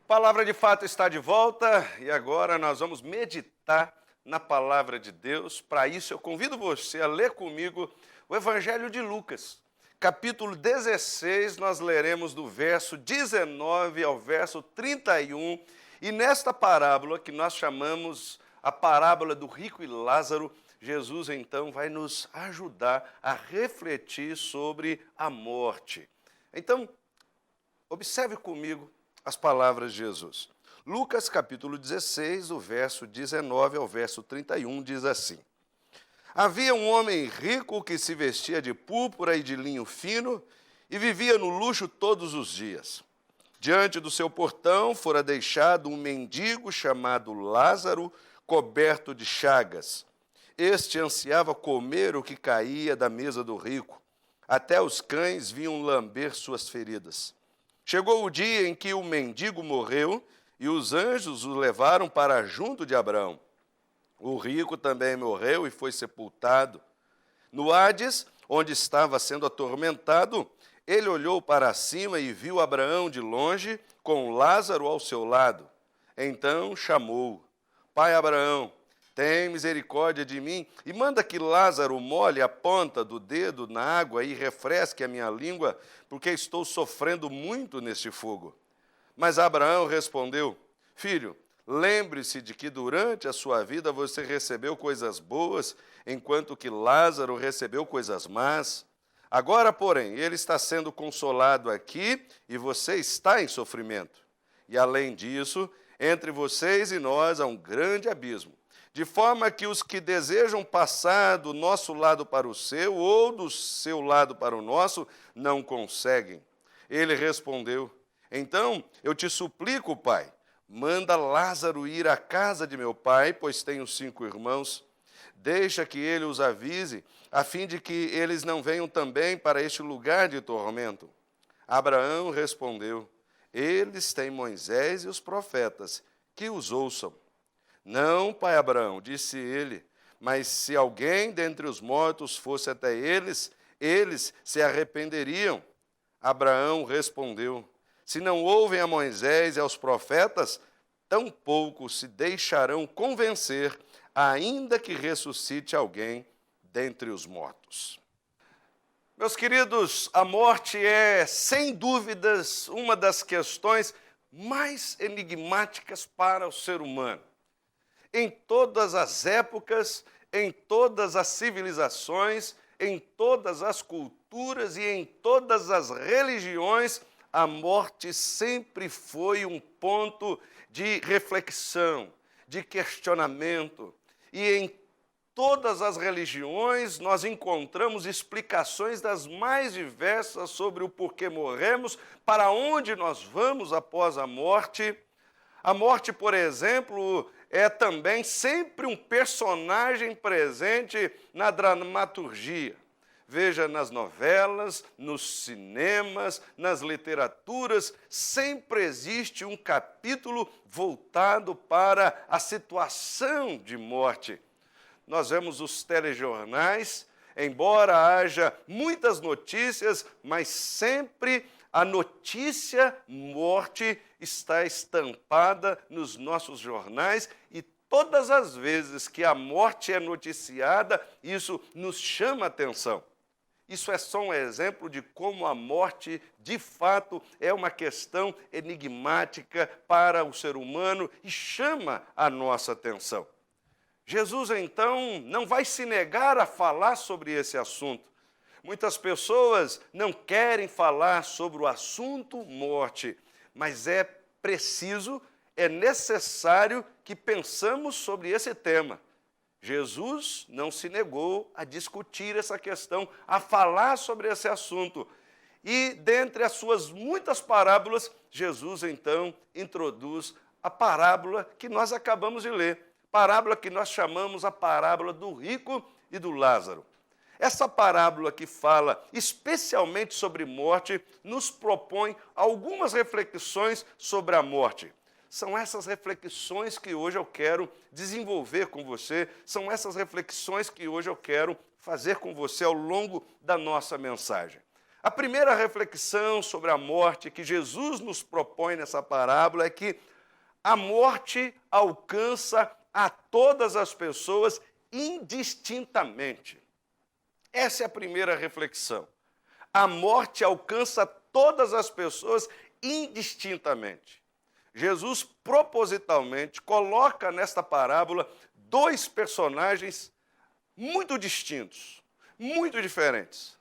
Palavra de fato está de volta e agora nós vamos meditar na palavra de Deus. Para isso eu convido você a ler comigo o Evangelho de Lucas. Capítulo 16, nós leremos do verso 19 ao verso 31. E nesta parábola, que nós chamamos a parábola do rico e Lázaro, Jesus então vai nos ajudar a refletir sobre a morte. Então, observe comigo as palavras de Jesus. Lucas capítulo 16, do verso 19 ao verso 31, diz assim: Havia um homem rico que se vestia de púrpura e de linho fino e vivia no luxo todos os dias. Diante do seu portão fora deixado um mendigo chamado Lázaro, coberto de chagas. Este ansiava comer o que caía da mesa do rico. Até os cães vinham lamber suas feridas. Chegou o dia em que o mendigo morreu e os anjos o levaram para junto de Abraão. O rico também morreu e foi sepultado. No Hades, onde estava sendo atormentado, ele olhou para cima e viu Abraão de longe, com Lázaro ao seu lado. Então chamou: Pai Abraão, tem misericórdia de mim e manda que Lázaro molhe a ponta do dedo na água e refresque a minha língua, porque estou sofrendo muito neste fogo. Mas Abraão respondeu: Filho, lembre-se de que durante a sua vida você recebeu coisas boas, enquanto que Lázaro recebeu coisas más. Agora, porém, ele está sendo consolado aqui e você está em sofrimento. E além disso, entre vocês e nós há um grande abismo, de forma que os que desejam passar do nosso lado para o seu ou do seu lado para o nosso não conseguem. Ele respondeu: Então eu te suplico, pai, manda Lázaro ir à casa de meu pai, pois tenho 5 irmãos. Deixa que ele os avise, a fim de que eles não venham também para este lugar de tormento. Abraão respondeu: Eles têm Moisés e os profetas, que os ouçam. Não, pai Abraão, disse ele, mas se alguém dentre os mortos fosse até eles, eles se arrependeriam. Abraão respondeu: Se não ouvem a Moisés e aos profetas, tampouco se deixarão convencer, ainda que ressuscite alguém dentre os mortos. Meus queridos, a morte é, sem dúvidas, uma das questões mais enigmáticas para o ser humano. Em todas as épocas, em todas as civilizações, em todas as culturas e em todas as religiões, a morte sempre foi um ponto de reflexão, de questionamento. E em todas as religiões nós encontramos explicações das mais diversas sobre o porquê morremos, para onde nós vamos após a morte. A morte, por exemplo, é também sempre um personagem presente na dramaturgia. Veja, nas novelas, nos cinemas, nas literaturas, sempre existe um capítulo voltado para a situação de morte. Nós vemos os telejornais, embora haja muitas notícias, mas sempre a notícia morte está estampada nos nossos jornais e todas as vezes que a morte é noticiada, isso nos chama a atenção. Isso é só um exemplo de como a morte, de fato, é uma questão enigmática para o ser humano e chama a nossa atenção. Jesus, então, não vai se negar a falar sobre esse assunto. Muitas pessoas não querem falar sobre o assunto morte, mas é preciso, é necessário que pensamos sobre esse tema. Jesus não se negou a discutir essa questão, a falar sobre esse assunto. E, dentre as suas muitas parábolas, Jesus, então, introduz a parábola que nós acabamos de ler. Parábola que nós chamamos a parábola do rico e do Lázaro. Essa parábola que fala especialmente sobre morte, nos propõe algumas reflexões sobre a morte. São essas reflexões que hoje eu quero desenvolver com você, são essas reflexões que hoje eu quero fazer com você ao longo da nossa mensagem. A primeira reflexão sobre a morte que Jesus nos propõe nessa parábola é que a morte alcança a todas as pessoas indistintamente. Essa é a primeira reflexão. A morte alcança todas as pessoas indistintamente. Jesus propositalmente coloca nesta parábola dois personagens muito distintos, muito diferentes.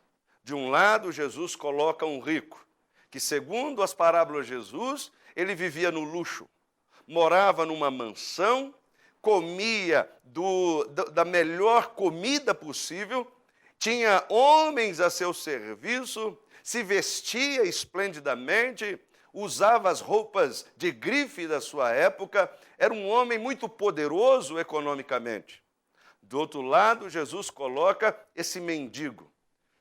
De um lado, Jesus coloca um rico, que segundo as parábolas de Jesus, ele vivia no luxo, morava numa mansão, comia da melhor comida possível, tinha homens a seu serviço, se vestia esplendidamente, usava as roupas de grife da sua época, era um homem muito poderoso economicamente. Do outro lado, Jesus coloca esse mendigo.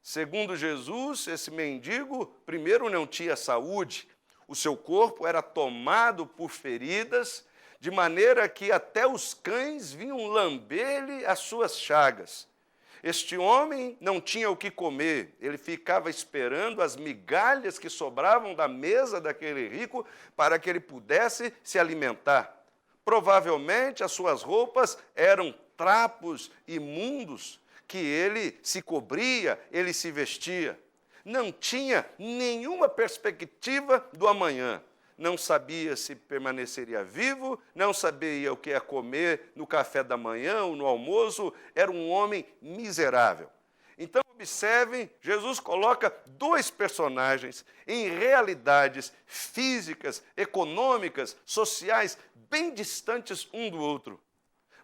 Segundo Jesus, esse mendigo, primeiro, não tinha saúde, o seu corpo era tomado por feridas, de maneira que até os cães vinham lamber-lhe as suas chagas. Este homem não tinha o que comer, ele ficava esperando as migalhas que sobravam da mesa daquele rico para que ele pudesse se alimentar. Provavelmente as suas roupas eram trapos imundos que ele se cobria, ele se vestia. Não tinha nenhuma perspectiva do amanhã. Não sabia se permaneceria vivo, não sabia o que ia comer no café da manhã ou no almoço, era um homem miserável. Então, observem, Jesus coloca dois personagens em realidades físicas, econômicas, sociais, bem distantes um do outro.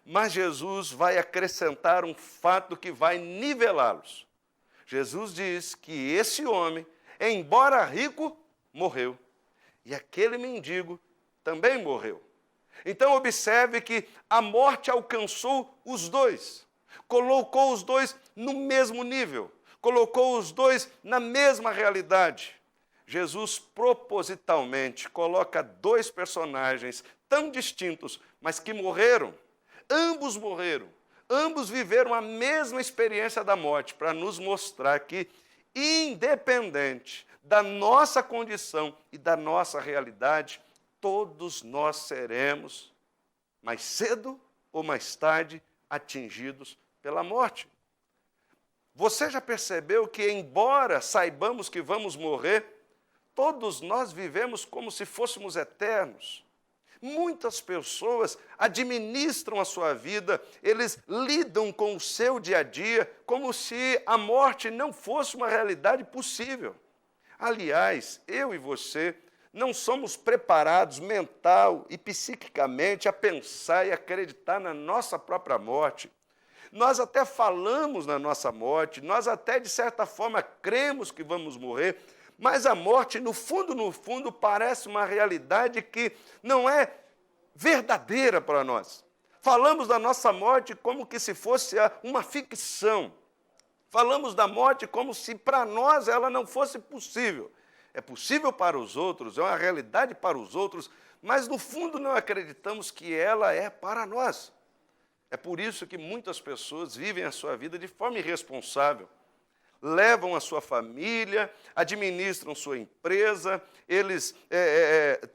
Mas Jesus vai acrescentar um fato que vai nivelá-los. Jesus diz que esse homem, embora rico, morreu. E aquele mendigo também morreu. Então observe que a morte alcançou os dois, colocou os dois no mesmo nível, colocou os dois na mesma realidade. Jesus propositalmente coloca dois personagens tão distintos, mas que morreram. Ambos morreram, ambos viveram a mesma experiência da morte, para nos mostrar que, independente da nossa condição e da nossa realidade, todos nós seremos, mais cedo ou mais tarde, atingidos pela morte. Você já percebeu que, embora saibamos que vamos morrer, todos nós vivemos como se fôssemos eternos? Muitas pessoas administram a sua vida, eles lidam com o seu dia a dia como se a morte não fosse uma realidade possível. Aliás, eu e você não somos preparados mental e psiquicamente a pensar e acreditar na nossa própria morte. Nós até falamos na nossa morte, nós até, de certa forma, cremos que vamos morrer, mas a morte, no fundo, parece uma realidade que não é verdadeira para nós. Falamos da nossa morte como que se fosse uma ficção. Falamos da morte como se para nós ela não fosse possível. É possível para os outros, é uma realidade para os outros, mas no fundo não acreditamos que ela é para nós. É por isso que muitas pessoas vivem a sua vida de forma irresponsável. Levam a sua família, administram sua empresa, eles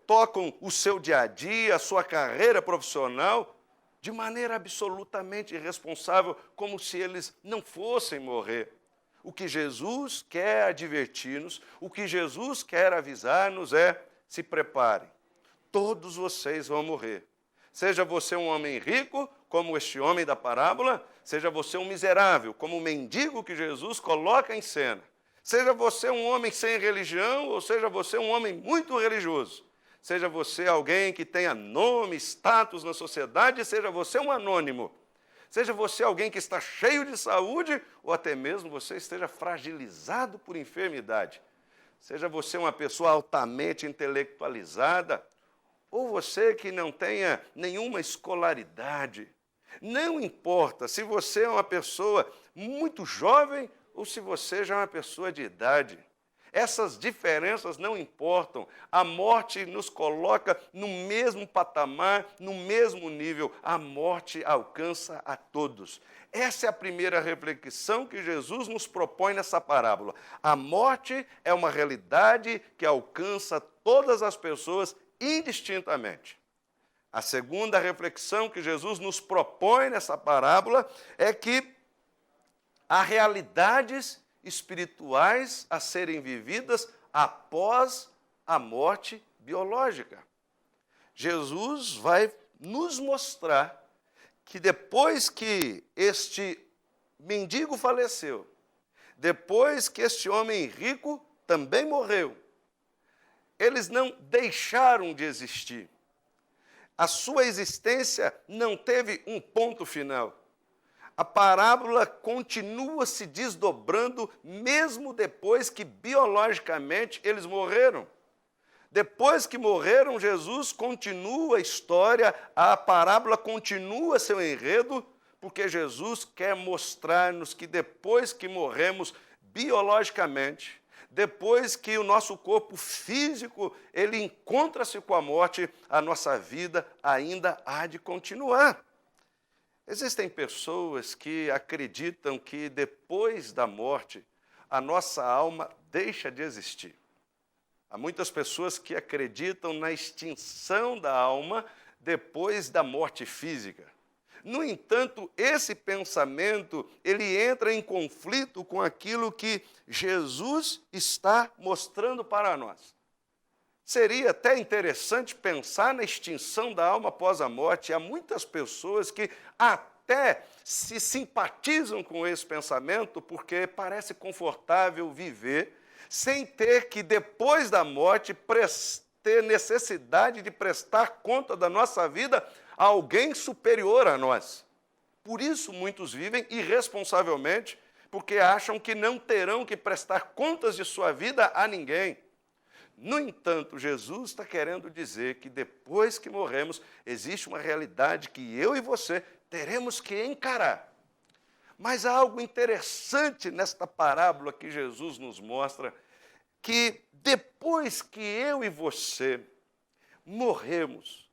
tocam o seu dia a dia, a sua carreira profissional, de maneira absolutamente irresponsável, como se eles não fossem morrer. O que Jesus quer advertir-nos, o que Jesus quer avisar-nos é: se preparem, todos vocês vão morrer. Seja você um homem rico, como este homem da parábola, seja você um miserável, como o mendigo que Jesus coloca em cena. Seja você um homem sem religião, ou seja você um homem muito religioso. Seja você alguém que tenha nome, status na sociedade, seja você um anônimo. Seja você alguém que está cheio de saúde, ou até mesmo você esteja fragilizado por enfermidade. Seja você uma pessoa altamente intelectualizada, ou você que não tenha nenhuma escolaridade. Não importa se você é uma pessoa muito jovem ou se você já é uma pessoa de idade. essas diferenças não importam. A morte nos coloca no mesmo patamar, no mesmo nível. A morte alcança a todos. Essa é a primeira reflexão que Jesus nos propõe nessa parábola. A morte é uma realidade que alcança todas as pessoas indistintamente. A segunda reflexão que Jesus nos propõe nessa parábola é que há realidades espirituais a serem vividas após a morte biológica. Jesus vai nos mostrar que depois que este mendigo faleceu, depois que este homem rico também morreu, eles não deixaram de existir. A sua existência não teve um ponto final. A parábola continua se desdobrando mesmo depois que biologicamente eles morreram. Depois que morreram, Jesus continua a história, a parábola continua seu enredo, porque Jesus quer mostrar-nos que depois que morremos biologicamente, depois que o nosso corpo físico ele encontra-se com a morte, a nossa vida ainda há de continuar. Existem pessoas que acreditam que depois da morte, a nossa alma deixa de existir. Há muitas pessoas que acreditam na extinção da alma depois da morte física. No entanto, esse pensamento, ele entra em conflito com aquilo que Jesus está mostrando para nós. Seria até interessante pensar na extinção da alma após a morte. Há muitas pessoas que até se simpatizam com esse pensamento porque parece confortável viver sem ter que, depois da morte, ter necessidade de prestar conta da nossa vida a alguém superior a nós. Por isso, muitos vivem irresponsavelmente, porque acham que não terão que prestar contas de sua vida a ninguém. No entanto, Jesus está querendo dizer que depois que morremos, existe uma realidade que eu e você teremos que encarar. Mas há algo interessante nesta parábola que Jesus nos mostra, que depois que eu e você morremos,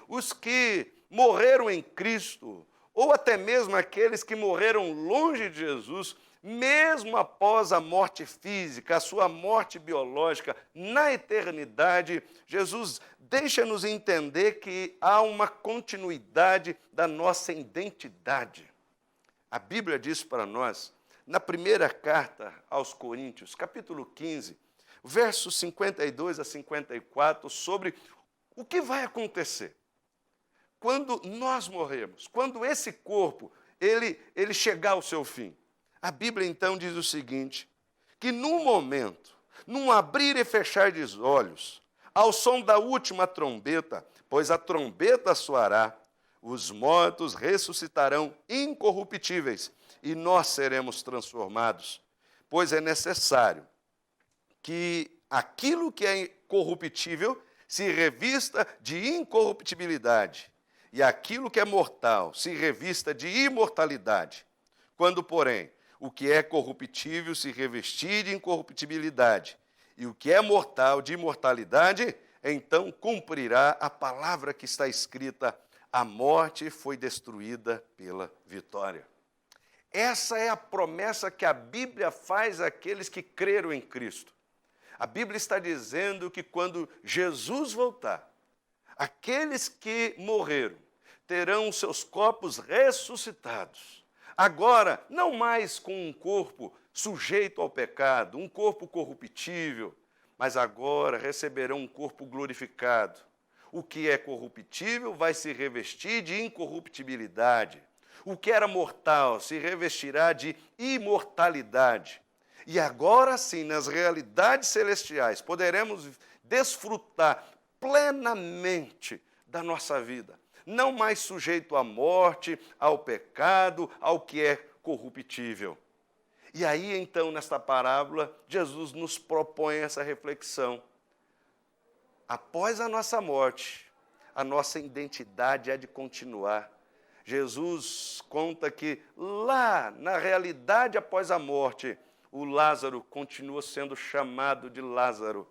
os que morreram em Cristo, ou até mesmo aqueles que morreram longe de Jesus, mesmo após a morte física, a sua morte biológica, na eternidade, Jesus deixa-nos entender que há uma continuidade da nossa identidade. A Bíblia diz para nós, na primeira carta aos Coríntios, capítulo 15, versos 52 a 54, sobre o que vai acontecer quando nós morremos, quando esse corpo ele chegar ao seu fim. A Bíblia então diz o seguinte, que num momento, num abrir e fechar de olhos, ao som da última trombeta, pois a trombeta soará, os mortos ressuscitarão incorruptíveis e nós seremos transformados, pois é necessário que aquilo que é corruptível se revista de incorruptibilidade e aquilo que é mortal se revista de imortalidade. Quando, porém, o que é corruptível se revestir de incorruptibilidade e o que é mortal de imortalidade, então cumprirá a palavra que está escrita: a morte foi destruída pela vitória. Essa é a promessa que a Bíblia faz àqueles que creram em Cristo. A Bíblia está dizendo que quando Jesus voltar, aqueles que morreram terão seus corpos ressuscitados. Agora, não mais com um corpo sujeito ao pecado, um corpo corruptível, mas agora receberão um corpo glorificado. O que é corruptível vai se revestir de incorruptibilidade. O que era mortal se revestirá de imortalidade. E agora sim, nas realidades celestiais, poderemos desfrutar plenamente da nossa vida. Não mais sujeito à morte, ao pecado, ao que é corruptível. E aí, então, nesta parábola, Jesus nos propõe essa reflexão. Após a nossa morte, a nossa identidade é de continuar. Jesus conta que lá, na realidade após a morte, o Lázaro continua sendo chamado de Lázaro.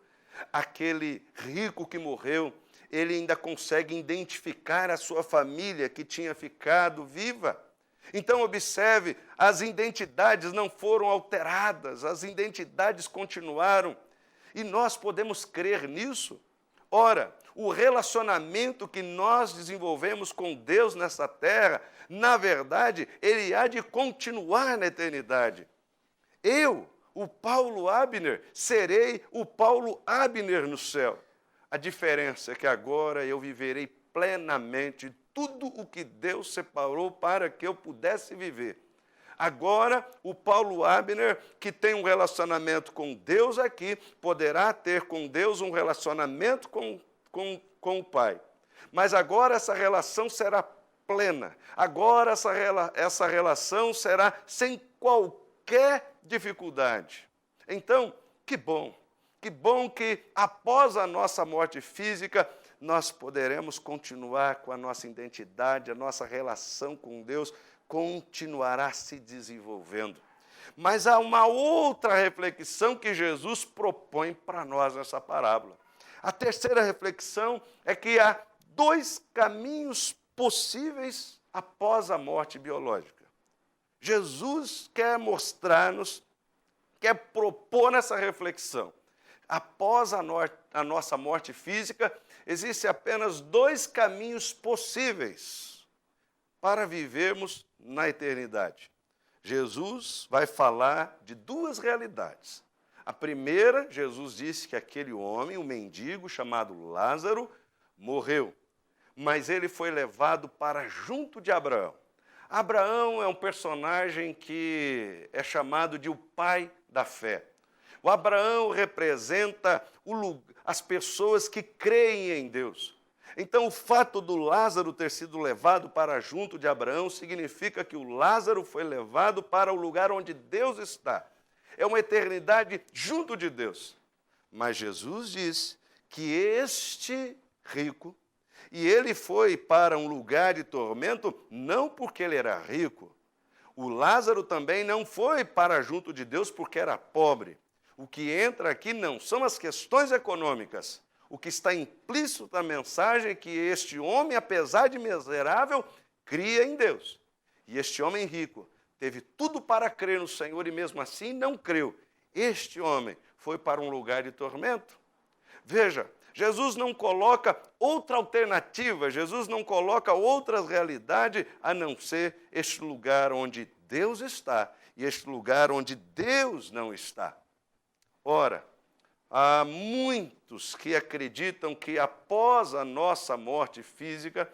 Aquele rico que morreu, ele ainda consegue identificar a sua família que tinha ficado viva. Então, observe, as identidades não foram alteradas, as identidades continuaram. E nós podemos crer nisso. Ora, o relacionamento que nós desenvolvemos com Deus nessa terra, na verdade, ele há de continuar na eternidade. Eu, o Paulo Abner, serei o Paulo Abner no céu. A diferença é que agora eu viverei plenamente tudo o que Deus separou para que eu pudesse viver. Agora, o Paulo Abner, que tem um relacionamento com Deus aqui, poderá ter com Deus um relacionamento com o Pai. Mas agora essa relação será plena. Agora essa relação será sem qualquer dificuldade. Então, que bom que após a nossa morte física, nós poderemos continuar com a nossa identidade, a nossa relação com Deus continuará se desenvolvendo. Mas há uma outra reflexão que Jesus propõe para nós nessa parábola. A terceira reflexão é que há dois caminhos possíveis após a morte biológica. Jesus quer mostrar-nos, quer propor nessa reflexão. Após a nossa morte física, existem apenas dois caminhos possíveis para vivermos na eternidade. Jesus vai falar de duas realidades. A primeira, Jesus disse que aquele homem, um mendigo chamado Lázaro, morreu, mas ele foi levado para junto de Abraão. Abraão é um personagem que é chamado de o pai da fé. O Abraão representa as pessoas que creem em Deus. Então, o fato do Lázaro ter sido levado para junto de Abraão significa que o Lázaro foi levado para o lugar onde Deus está. É uma eternidade junto de Deus. Mas Jesus diz que este rico, e ele foi para um lugar de tormento não porque ele era rico. O Lázaro também não foi para junto de Deus porque era pobre. O que entra aqui não são as questões econômicas. O que está implícito na mensagem é que este homem, apesar de miserável, cria em Deus. E este homem rico teve tudo para crer no Senhor e mesmo assim não creu. Este homem foi para um lugar de tormento. Veja, Jesus não coloca outra alternativa, Jesus não coloca outra realidade a não ser este lugar onde Deus está e este lugar onde Deus não está. Ora, há muitos que acreditam que após a nossa morte física,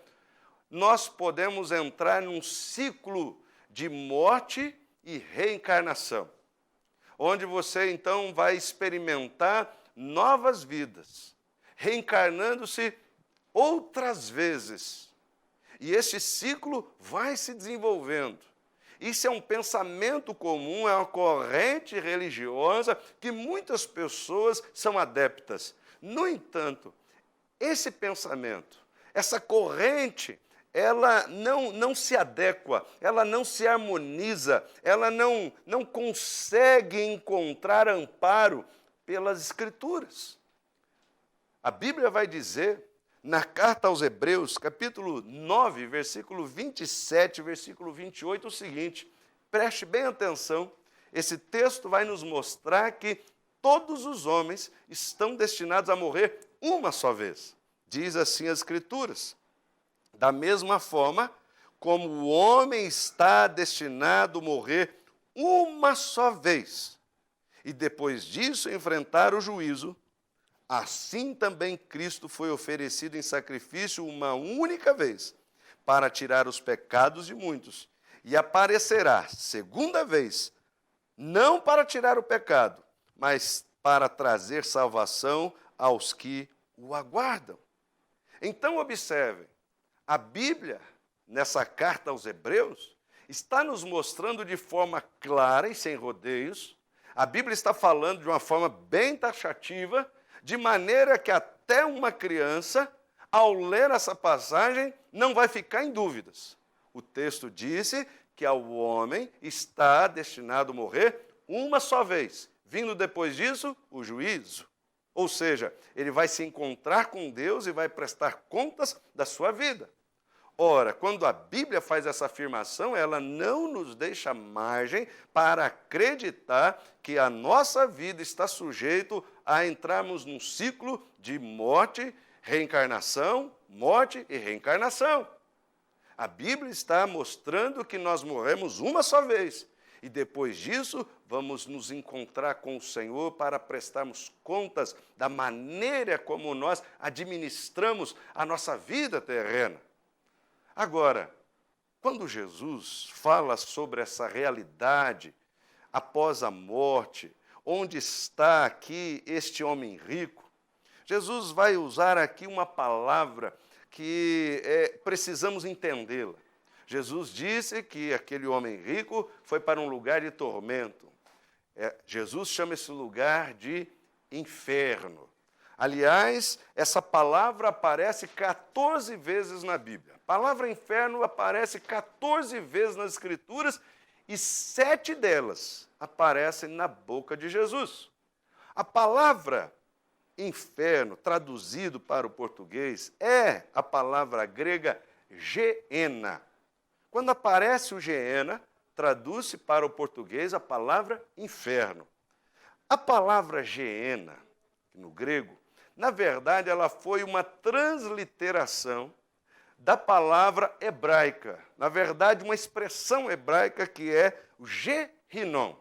nós podemos entrar num ciclo de morte e reencarnação, onde você então vai experimentar novas vidas, reencarnando-se outras vezes. E esse ciclo vai se desenvolvendo. Isso é um pensamento comum, é uma corrente religiosa que muitas pessoas são adeptas. No entanto, esse pensamento, essa corrente, ela não se adequa, ela não se harmoniza, ela não consegue encontrar amparo pelas Escrituras. A Bíblia vai dizer, na carta aos Hebreus, capítulo 9, versículo 27, versículo 28, o seguinte, preste bem atenção, esse texto vai nos mostrar que todos os homens estão destinados a morrer uma só vez. Diz assim as Escrituras, da mesma forma como o homem está destinado a morrer uma só vez, e depois disso enfrentar o juízo, assim também Cristo foi oferecido em sacrifício uma única vez, para tirar os pecados de muitos, e aparecerá segunda vez, não para tirar o pecado, mas para trazer salvação aos que o aguardam. Então, observem, a Bíblia, nessa carta aos Hebreus, está nos mostrando de forma clara e sem rodeios, a Bíblia está falando de uma forma bem taxativa, de maneira que até uma criança, ao ler essa passagem, não vai ficar em dúvidas. O texto disse que ao homem está destinado a morrer uma só vez. Vindo depois disso, o juízo. Ou seja, ele vai se encontrar com Deus e vai prestar contas da sua vida. Ora, quando a Bíblia faz essa afirmação, ela não nos deixa margem para acreditar que a nossa vida está sujeito a entrarmos num ciclo de morte, reencarnação, morte e reencarnação. A Bíblia está mostrando que nós morremos uma só vez. E depois disso, vamos nos encontrar com o Senhor para prestarmos contas da maneira como nós administramos a nossa vida terrena. Agora, quando Jesus fala sobre essa realidade após a morte, onde está aqui este homem rico, Jesus vai usar aqui uma palavra que precisamos entendê-la. Jesus disse que aquele homem rico foi para um lugar de tormento. Jesus chama esse lugar de inferno. Aliás, essa palavra aparece 14 vezes na Bíblia. A palavra inferno aparece 14 vezes nas Escrituras e 7 delas aparecem na boca de Jesus. A palavra inferno, traduzido para o português, é a palavra grega geena. Quando aparece o geena, traduz-se para o português a palavra inferno. A palavra geena, no grego, na verdade, ela foi uma transliteração da palavra hebraica. Na verdade, uma expressão hebraica que é o Gehinom.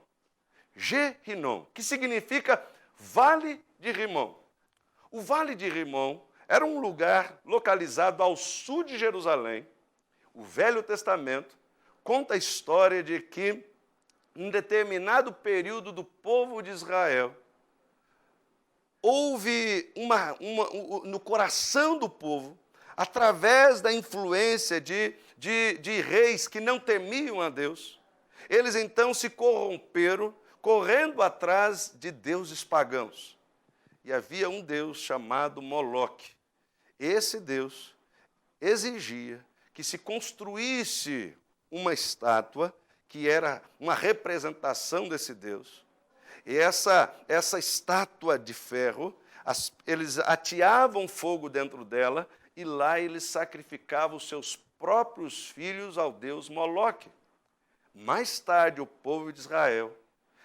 Gehinom, que significa Vale de Rimon. O Vale de Rimon era um lugar localizado ao sul de Jerusalém. O Velho Testamento conta a história de que, em determinado período do povo de Israel, houve no coração do povo, através da influência de reis que não temiam a Deus, eles então se corromperam, correndo atrás de deuses pagãos. E havia um deus chamado Moloque. Esse deus exigia que se construísse uma estátua que era uma representação desse deus. E essa estátua de ferro, eles ateavam fogo dentro dela e lá eles sacrificavam os seus próprios filhos ao deus Moloque. Mais tarde, o povo de Israel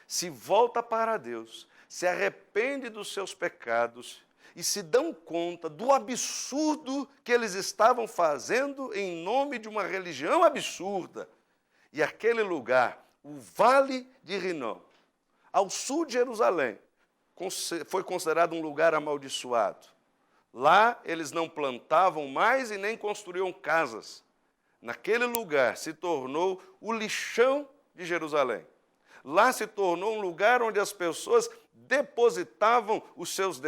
se volta para Deus, se arrepende dos seus pecados e se dão conta do absurdo que eles estavam fazendo em nome de uma religião absurda. E aquele lugar, o Vale de Rinom, ao sul de Jerusalém, foi considerado um lugar amaldiçoado. Lá eles não plantavam mais e nem construíam casas. Naquele lugar se tornou o lixão de Jerusalém. Lá se tornou um lugar onde as pessoas depositavam os seus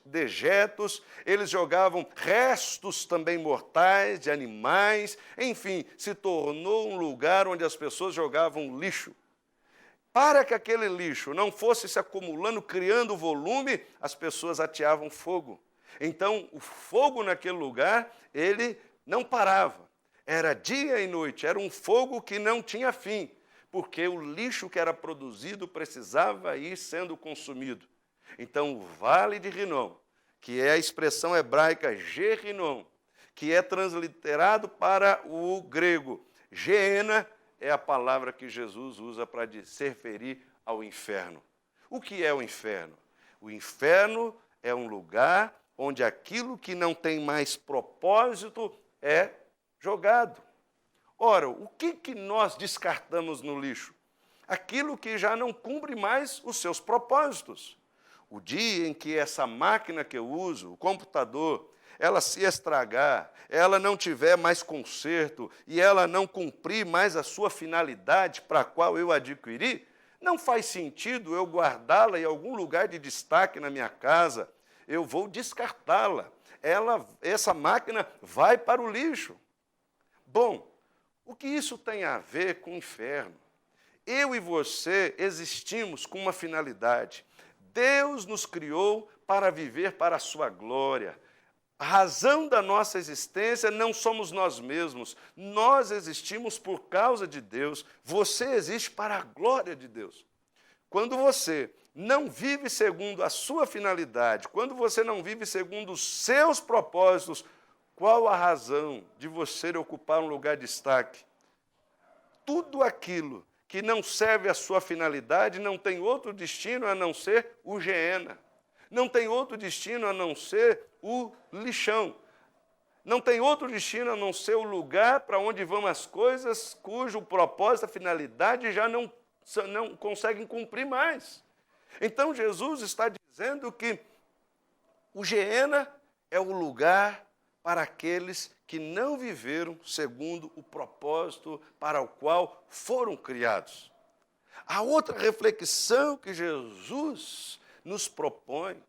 dejetos, eles jogavam restos também mortais de animais, enfim, se tornou um lugar onde as pessoas jogavam lixo. Para que aquele lixo não fosse se acumulando, criando volume, as pessoas ateavam fogo. Então, o fogo naquele lugar, ele não parava. Era dia e noite, era um fogo que não tinha fim, porque o lixo que era produzido precisava ir sendo consumido. Então, o Vale de Rinom, que é a expressão hebraica Gehinom, que é transliterado para o grego Geena, é a palavra que Jesus usa para se referir ao inferno. O que é o inferno? O inferno é um lugar onde aquilo que não tem mais propósito é jogado. Ora, o que nós descartamos no lixo? Aquilo que já não cumpre mais os seus propósitos. O dia em que essa máquina que eu uso, o computador, ela se estragar, ela não tiver mais conserto e ela não cumprir mais a sua finalidade para a qual eu adquiri, não faz sentido eu guardá-la em algum lugar de destaque na minha casa. Eu vou descartá-la. Essa máquina vai para o lixo. Bom, o que isso tem a ver com o inferno? Eu e você existimos com uma finalidade. Deus nos criou para viver para a sua glória. A razão da nossa existência não somos nós mesmos. Nós existimos por causa de Deus. Você existe para a glória de Deus. quando você não vive segundo a sua finalidade, quando você não vive segundo os seus propósitos, qual a razão de você ocupar um lugar de destaque? Tudo aquilo que não serve à sua finalidade não tem outro destino a não ser o Geena. Não tem outro destino a não ser o lixão. Não tem outro destino a não ser o lugar para onde vão as coisas cujo propósito, a finalidade já não conseguem cumprir mais. Então Jesus está dizendo que o Geena é o lugar para aqueles que não viveram segundo o propósito para o qual foram criados. A outra reflexão que Jesus nos propõe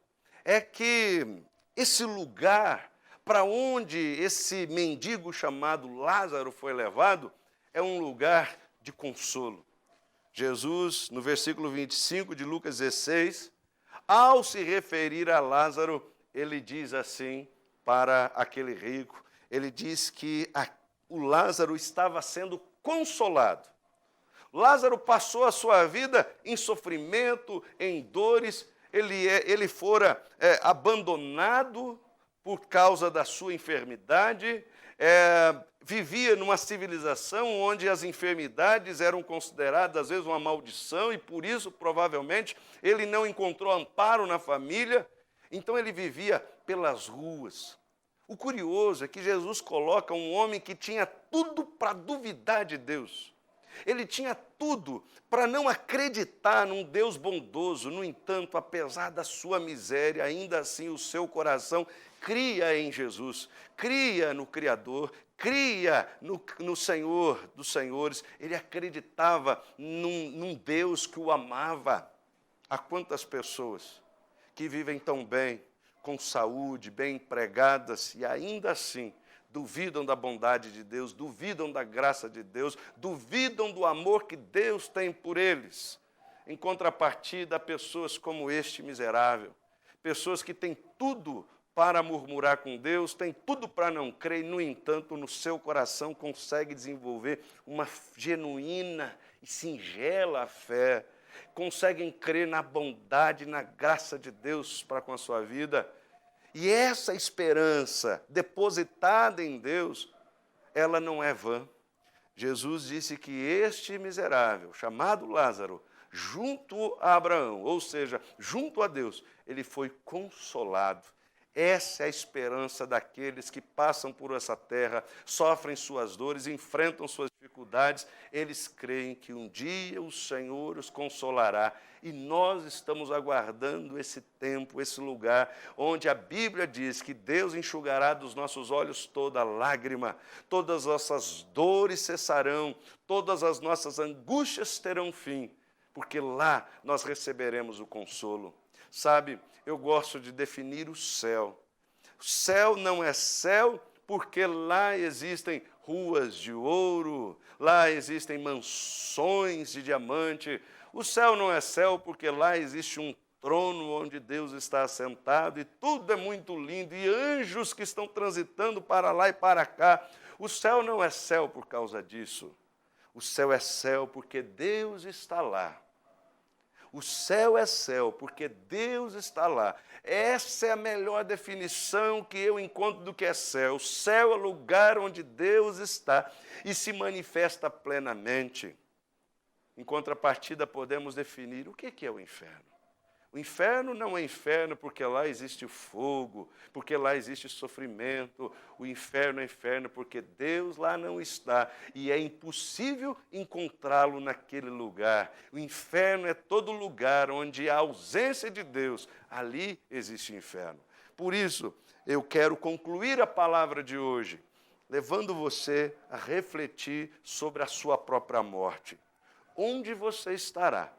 é que esse lugar para onde esse mendigo chamado Lázaro foi levado é um lugar de consolo. Jesus, no versículo 25 de Lucas 16, ao se referir a Lázaro, ele diz assim para aquele rico, ele diz que o Lázaro estava sendo consolado. Lázaro passou a sua vida em sofrimento, em dores, ele fora abandonado por causa da sua enfermidade, vivia numa civilização onde as enfermidades eram consideradas, às vezes, uma maldição, e por isso, provavelmente, ele não encontrou amparo na família, então ele vivia pelas ruas. O curioso é que Jesus coloca um homem que tinha tudo para duvidar de Deus. Ele tinha tudo para não acreditar num Deus bondoso. No entanto, apesar da sua miséria, ainda assim o seu coração cria em Jesus, cria no Criador, cria no Senhor dos Senhores. Ele acreditava num Deus que o amava. Há quantas pessoas que vivem tão bem, com saúde, bem empregadas, e ainda assim duvidam da bondade de Deus, duvidam da graça de Deus, duvidam do amor que Deus tem por eles. Em contrapartida, há pessoas como este miserável, pessoas que têm tudo para murmurar com Deus, têm tudo para não crer, e, no entanto, no seu coração consegue desenvolver uma genuína e singela fé, conseguem crer na bondade, na graça de Deus para com a sua vida. E essa esperança depositada em Deus, ela não é vã. Jesus disse que este miserável, chamado Lázaro, junto a Abraão, ou seja, junto a Deus, ele foi consolado. Essa é a esperança daqueles que passam por essa terra, sofrem suas dores, enfrentam suas dificuldades. Eles creem que um dia o Senhor os consolará. E nós estamos aguardando esse tempo, esse lugar, onde a Bíblia diz que Deus enxugará dos nossos olhos toda lágrima, todas as nossas dores cessarão, todas as nossas angústias terão fim, porque lá nós receberemos o consolo. Sabe, eu gosto de definir o céu. O céu não é céu porque lá existem ruas de ouro, lá existem mansões de diamante. O céu não é céu porque lá existe um trono onde Deus está assentado e tudo é muito lindo, e anjos que estão transitando para lá e para cá. O céu não é céu por causa disso. O céu é céu porque Deus está lá. O céu é céu porque Deus está lá. Essa é a melhor definição que eu encontro do que é céu. O céu é o lugar onde Deus está e se manifesta plenamente. Em contrapartida, podemos definir o que é o inferno. O inferno não é inferno porque lá existe fogo, porque lá existe sofrimento. O inferno é inferno porque Deus lá não está e é impossível encontrá-lo naquele lugar. O inferno é todo lugar onde há ausência de Deus. Ali existe inferno. Por isso, eu quero concluir a palavra de hoje, levando você a refletir sobre a sua própria morte. Onde você estará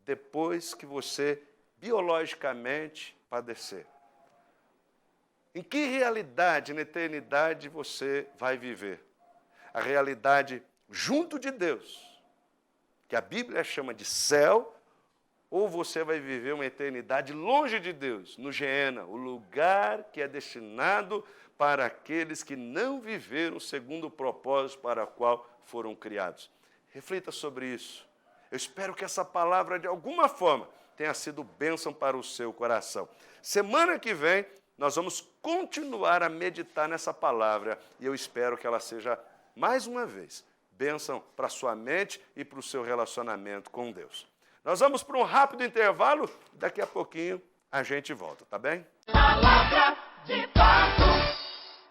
depois que você biologicamente padecer? Em que realidade na eternidade você vai viver? A realidade junto de Deus, que a Bíblia chama de céu, ou você vai viver uma eternidade longe de Deus, no Geena, o lugar que é destinado para aqueles que não viveram segundo o propósito para o qual foram criados. Reflita sobre isso. Eu espero que essa palavra, de alguma forma, tenha sido bênção para o seu coração. Semana que vem, nós vamos continuar a meditar nessa palavra e eu espero que ela seja, mais uma vez, bênção para a sua mente e para o seu relacionamento com Deus. Nós vamos para um rápido intervalo, daqui a pouquinho a gente volta, tá bem? Palavra de paz.